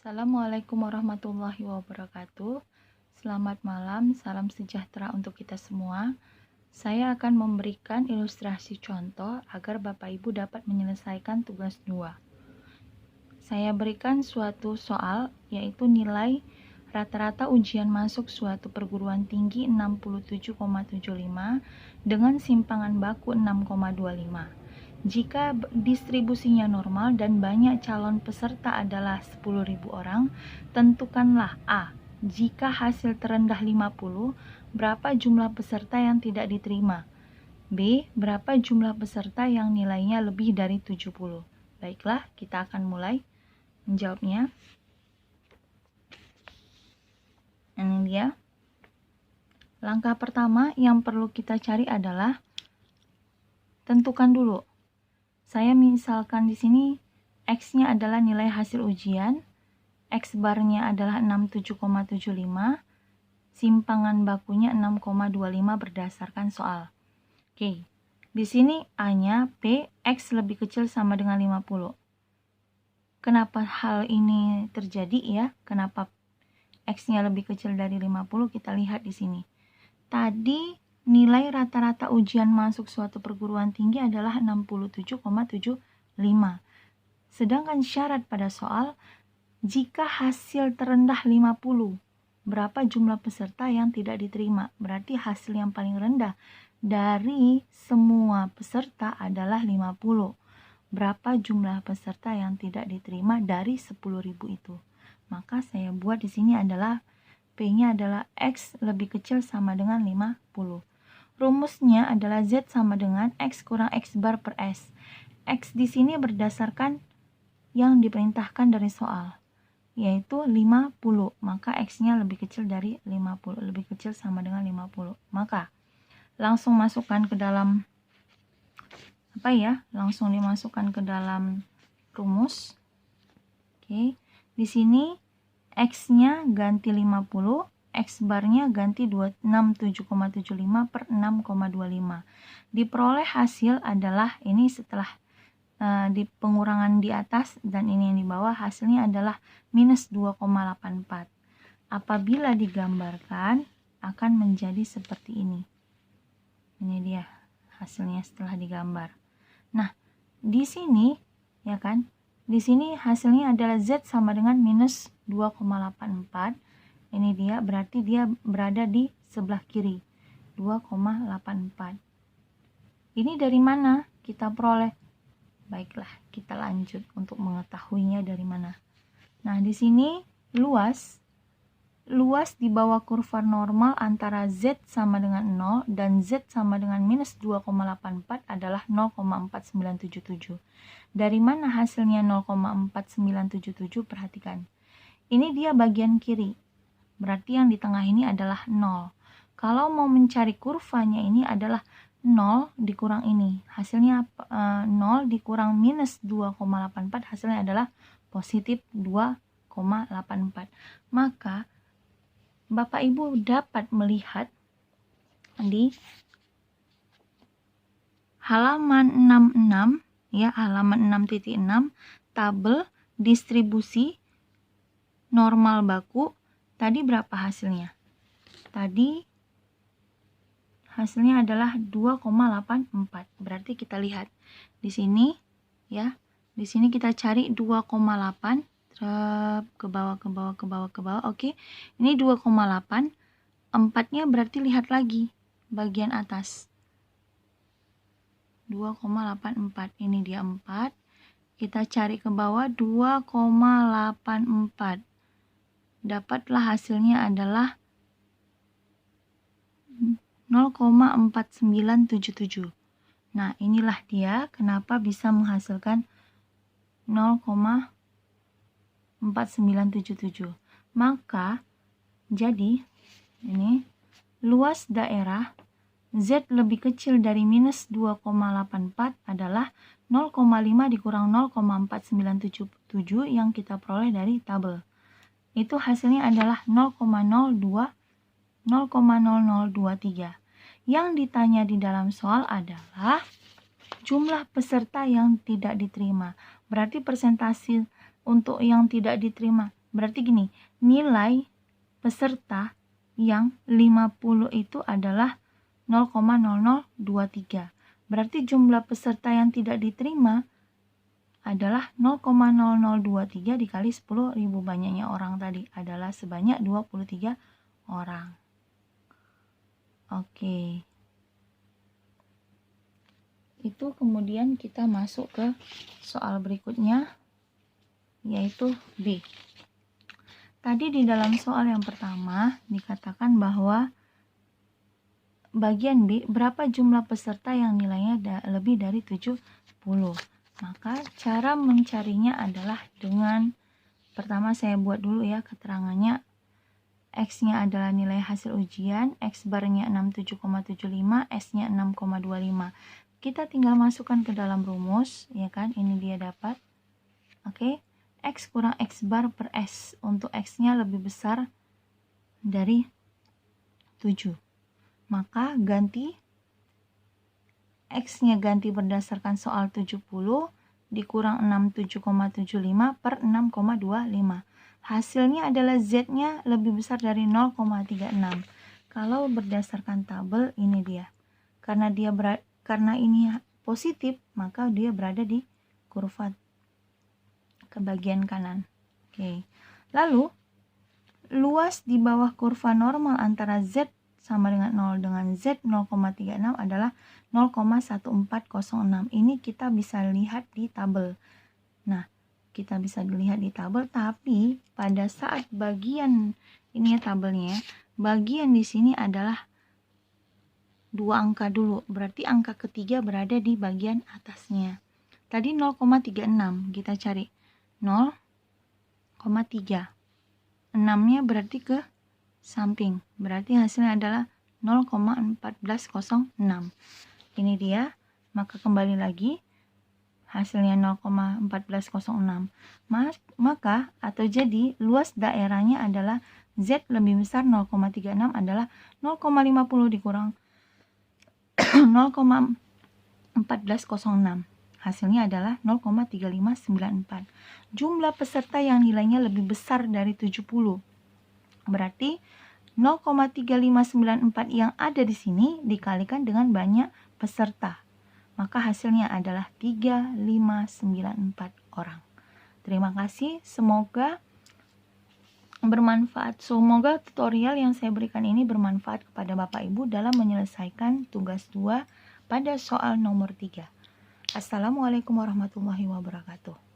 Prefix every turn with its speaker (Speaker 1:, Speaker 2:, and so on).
Speaker 1: Assalamualaikum warahmatullahi wabarakatuh. Selamat malam, salam sejahtera untuk kita semua. Saya akan memberikan ilustrasi contoh agar Bapak Ibu dapat menyelesaikan tugas 2. Saya berikan suatu soal, yaitu nilai rata-rata ujian masuk suatu perguruan tinggi 67,75 dengan simpangan baku 6,25. Jika distribusinya normal dan banyak calon peserta adalah 10.000 orang, tentukanlah A. Jika hasil terendah 50, berapa jumlah peserta yang tidak diterima? B. Berapa jumlah peserta yang nilainya lebih dari 70? Baiklah, kita akan mulai menjawabnya. Ini dia. Langkah pertama yang perlu kita cari adalah tentukan dulu. Saya misalkan di sini X-nya adalah nilai hasil ujian, X bar-nya adalah 67,75, simpangan bakunya 6,25 berdasarkan soal. Oke, di sini A-nya P, X lebih kecil sama dengan 50. Kenapa hal ini terjadi ya? Kenapa X-nya lebih kecil dari 50? Kita lihat di sini. Tadi nilai rata-rata ujian masuk suatu perguruan tinggi adalah 67,75. Sedangkan syarat pada soal, jika hasil terendah 50, berapa jumlah peserta yang tidak diterima? Berarti hasil yang paling rendah dari semua peserta adalah 50. Berapa jumlah peserta yang tidak diterima dari 10.000 itu? Maka saya buat di sini adalah P-nya adalah X lebih kecil sama dengan 50. Rumusnya adalah Z sama dengan X kurang X bar per S. X di sini berdasarkan yang diperintahkan dari soal, yaitu 50. Maka X-nya lebih kecil dari 50. Lebih kecil sama dengan 50. Maka langsung masukkan ke dalam langsung dimasukkan ke dalam rumus. Oke. Di sini X-nya ganti 50, X bar-nya ganti 67,75 per 6,25. Diperoleh hasil adalah, ini setelah di pengurangan di atas dan ini yang di bawah, hasilnya adalah minus 2,84. Apabila digambarkan, akan menjadi seperti ini. Ini dia hasilnya setelah digambar. Nah, di sini, ya kan, di sini hasilnya adalah Z sama dengan minus 2,84. Ini dia, berarti dia berada di sebelah kiri. 2,84. Ini dari mana kita peroleh? Baiklah, kita lanjut untuk mengetahuinya dari mana. Nah, di sini luas di bawah kurva normal antara Z sama dengan 0 dan Z sama dengan minus 2,84 adalah 0,4977. Dari mana hasilnya 0,4977? Perhatikan. Ini dia bagian kiri. Berarti yang di tengah ini adalah 0. Kalau mau mencari kurvanya ini adalah 0 dikurang ini. Hasilnya 0 dikurang minus 2,84, hasilnya adalah positif 2,84. Maka Bapak Ibu dapat melihat di halaman 66, ya, halaman 6.6, tabel distribusi normal baku. Tadi berapa hasilnya? Tadi hasilnya adalah 2,84. Berarti kita lihat di sini, ya. Di sini kita cari 2,8. Ke bawah. Oke. Ini 2,8. 4-nya berarti lihat lagi bagian atas. 2,84. Ini dia 4. Kita cari ke bawah 2,84. Dapatlah hasilnya adalah 0,4977. Nah, inilah dia kenapa bisa menghasilkan 0,4977. Maka jadi ini luas daerah Z lebih kecil dari minus 2,84 adalah 0,5 dikurang 0,4977 yang kita peroleh dari tabel. Itu hasilnya adalah 0,0023. Yang ditanya di dalam soal adalah jumlah peserta yang tidak diterima. Berarti persentase untuk yang tidak diterima Berarti gini, nilai peserta yang 50 itu adalah 0,0023. Berarti jumlah peserta yang tidak diterima adalah 0,0023 dikali 10.000, banyaknya orang tadi adalah sebanyak 23 orang. Oke. Itu kemudian kita masuk ke soal berikutnya, yaitu B. Tadi di dalam soal yang pertama dikatakan bahwa bagian B, berapa jumlah peserta yang nilainya lebih dari 70. Maka cara mencarinya adalah dengan, pertama saya buat dulu ya keterangannya. X-nya adalah nilai hasil ujian, X barnya 67,75, S-nya 6,25. Kita tinggal masukkan ke dalam rumus, ya kan? Ini dia dapat. Oke. X kurang X bar per S. Untuk X-nya lebih besar dari 7. Maka ganti X-nya ganti berdasarkan soal 70 dikurang 67,75 per 6,25. Hasilnya adalah Z-nya lebih besar dari 0,36. Kalau berdasarkan tabel ini dia. Karena ini positif, maka dia berada di kurva ke bagian kanan. Oke. Lalu luas di bawah kurva normal antara Z sama dengan 0 dengan Z 0,36 adalah 0,1406. Ini kita bisa lihat di tabel. Nah, kita bisa dilihat di tabel, tapi pada saat bagian ini ya tabelnya, bagian di sini adalah 2 angka dulu. Berarti angka ketiga berada di bagian atasnya. Tadi 0,36, kita cari 0,3. 6-nya berarti ke samping. Berarti hasilnya adalah 0,1406. Ini dia. Maka kembali lagi hasilnya 0,1406. Maka atau jadi luas daerahnya adalah Z lebih besar 0,36 adalah 0,50 dikurang 0,1406. Hasilnya adalah 0,3594. Jumlah peserta yang nilainya lebih besar dari 70. Berarti 0,3594 yang ada di sini dikalikan dengan banyak peserta. Maka hasilnya adalah 3594 orang. Terima kasih, semoga bermanfaat. Semoga tutorial yang saya berikan ini bermanfaat kepada Bapak Ibu dalam menyelesaikan tugas 2 pada soal nomor 3. Assalamualaikum warahmatullahi wabarakatuh.